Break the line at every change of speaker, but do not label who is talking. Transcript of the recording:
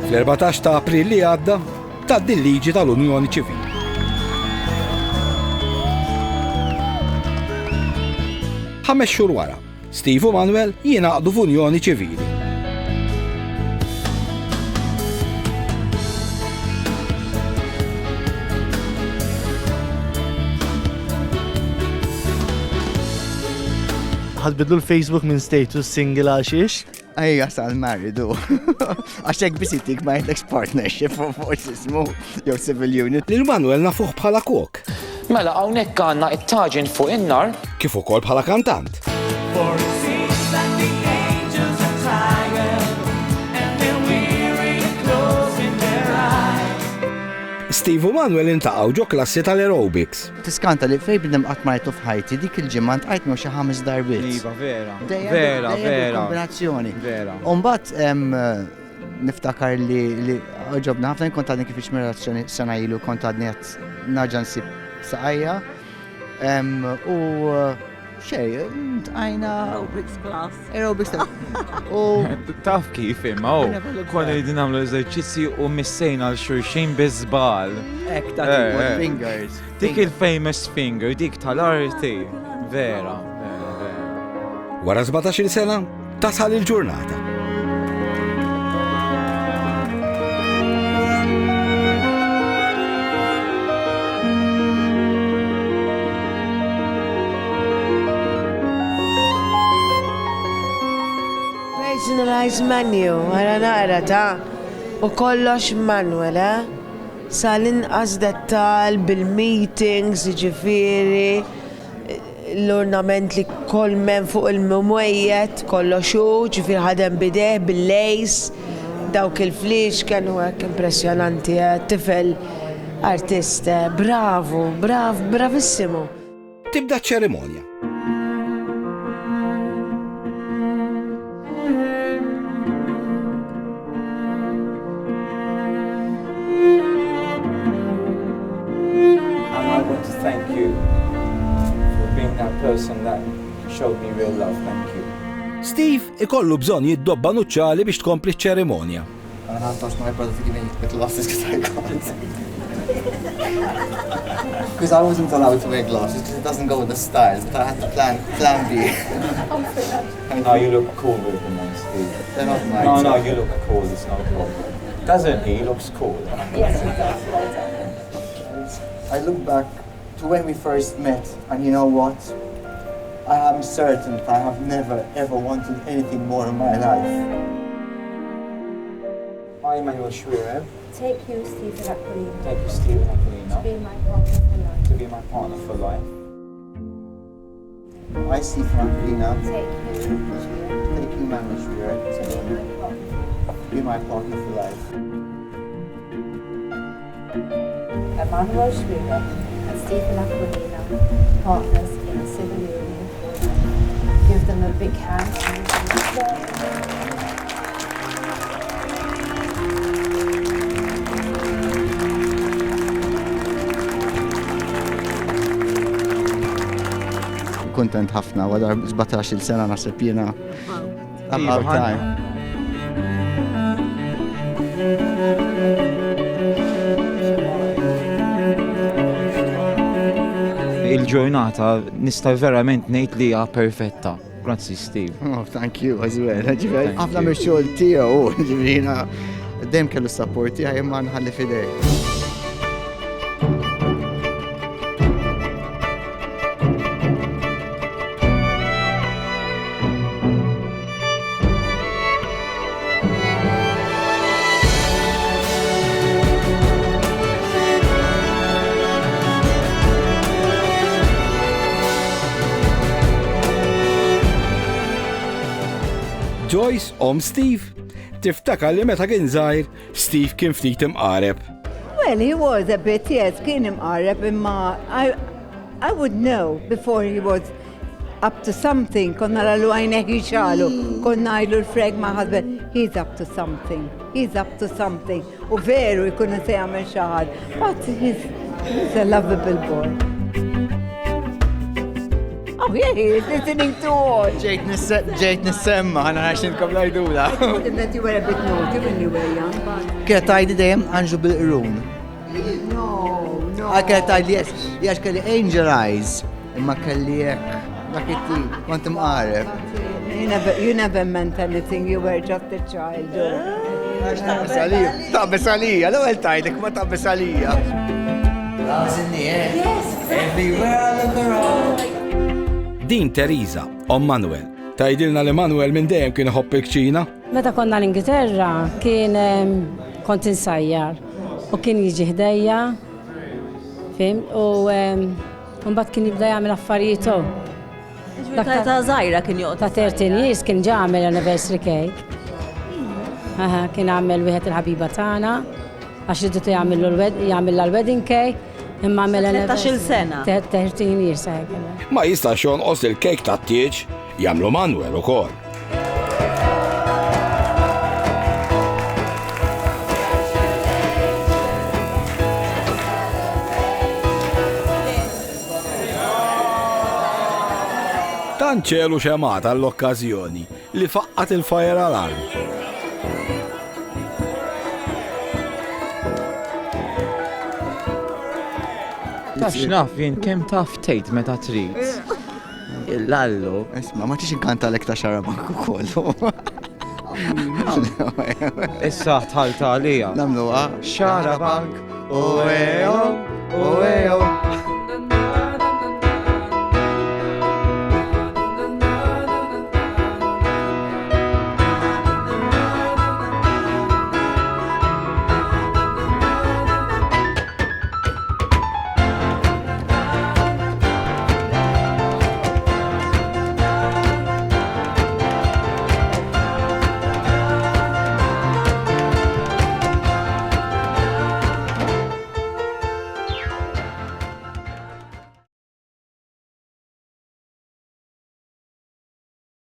Fl-14 ta' April li għadda tgħaddi l-liġi tal-Unjoni Ċivili. Ħames xhur wara, Steve u Manuel jingħaqdu f'Unjoni Ċivili.
ħadbidlu l-Facebook minn status single għaxiex?
Ejja sal marridu. Għaxek bisitik ma jtleks partnership forsi ismu jew civil unit.
Lil Manuel nafuh bħala kok.
Mela hawnhekk għandna it-taġin fuq in-nar.
Kif ukoll bħala kantant. Steve u Manuel intaqgħu ġo klassi tal-aerobics.
Tiskanta li fej bidem qatt martu f'ħajti dik il-ġimgħa ntqajt xi 5 darbiet.
Iva, vera.
Vera. Kombinazzjoni.
Vera.
Umbat niftakar li ġobna ħafna kont għadni kif iċmirazzjoni sena ilu kont għadni għat naġan sib saqajja. U xej, tqajna.
Aerobics class.
Aerobics
Taf kif imma, konna jidin għamlu eżerċizzi u missejna l-xurxin bizbal.
Ek ta' fingers.
Dik il-famous finger, dik tal-arti. Vera.
Wara 17 sena, tasal il-ġurnata.
Personalized menu, għara naqra ta' u kollox Manuel, sal-inqas dettal bil-meetings, ġifiri, l-ornament li kol men fuq il-mumwejjet, kollox u, ġifiri ħadem bideħ bil-lejs, dawk il-flix kienu għek impressionanti, tifel artist, bravissimo.
Tibda ċerimonja.
Thank you for being that person that showed me real love. Thank you.
Steve ikollu bżonn jiddobba nuċċali biex tkompli ċ-ċerimonja.
I have to ask my brother to give me the glasses because I can't. Because I wasn't allowed to wear glasses because it doesn't go with the styles, but I had to plan B.
No, you look cool with them, man, Steve.
They're not mine.
No, you look cool. It's no problem. Doesn't he? He looks cool.
Yes, he does.
I look back to when we first met, and you know what? I am certain that I have never ever wanted anything more in my life.
I, Manuel Schwierer,
Take you, Stephen Aquilino,
take you, Stephen Aquilino,
to be my partner for life.
to be my partner for life.
I see Franklina,
Take you, Julia,
taking Manuel Schwierer,
to be my partner.
to be my partner for life.
Emmanuel Schwierer and Stephen Aquilino, partners in a civil union. Give them a big hand.
Kontent ħafna, wadar 17 sena nasib jena. About time.
Il-ġurnata nista' verament ngħid li hija perfetta. Grazzi, Steve.
Oh, thank you as well. Ġivir,
Thank
ħafna
you.
mir-xogħol tiegħu, ġivirina, dejjem kellu s-sapporti ħaj imma nħalli fidejk.
Joyce, Steve, tiftakar li meta kien żgħir, Steve kien ftit imqareb.
Well, he was a bit, yes, kien imqareb imma I would know before he was up to something. Konna ralu għajnek jixalu, konna għajlu l-freg ma' husband, he's up to something, he's up to something. U veru jkunu se jagħmel xi ħaġa, but he's a lovable boy. Oh, yeah, he is listening to all.
Ġejt nissemma, ħana għax nitkom lajdula.
I told him that you were a bit naughty when you were young, but
Kienet tajdi dejjem Anġu bil-qrun.
no.
Kienet tajdi jax kelli angel eyes, imma kelli jek, dak it-tip, kont imqareb.
You never meant anything, you were just a child.
Tabbes għalija, l-ewel tajdek ma tabbes għalija.
Din Teresa, om Manuel. Tajdilna li Manuel minn dejjem kien iħobb il-kċina.
Meta konna l-Ingilterra kien kont insajjar u kien jiġi ħdejja, fim, u mbagħad kien jibda jagħmel affarijiet hu.
Ta' żgħira kien joqgħod.
Ta' 13 years kien ġa għamel anniversary cake. Kien għamel wieħed il-ħabiba tagħna għax riddu jagħmel l-wedding cake, imma għamel
13 sena.
13 years hekk.
Ma jistax jonqos il-kejk tat-tieġ jagħmlu Manuel ukoll. Tanċelu xemata l-okkażjoni li faqqat il-fire alarm.
Taf xnaf jien kemm taf tgħid meta trid.
L-allu. Isma, ma tix inkantalek ta' xarabank ukoll.
Issa tħalta għalija.
Namluha.
Xarabank.
Oejo.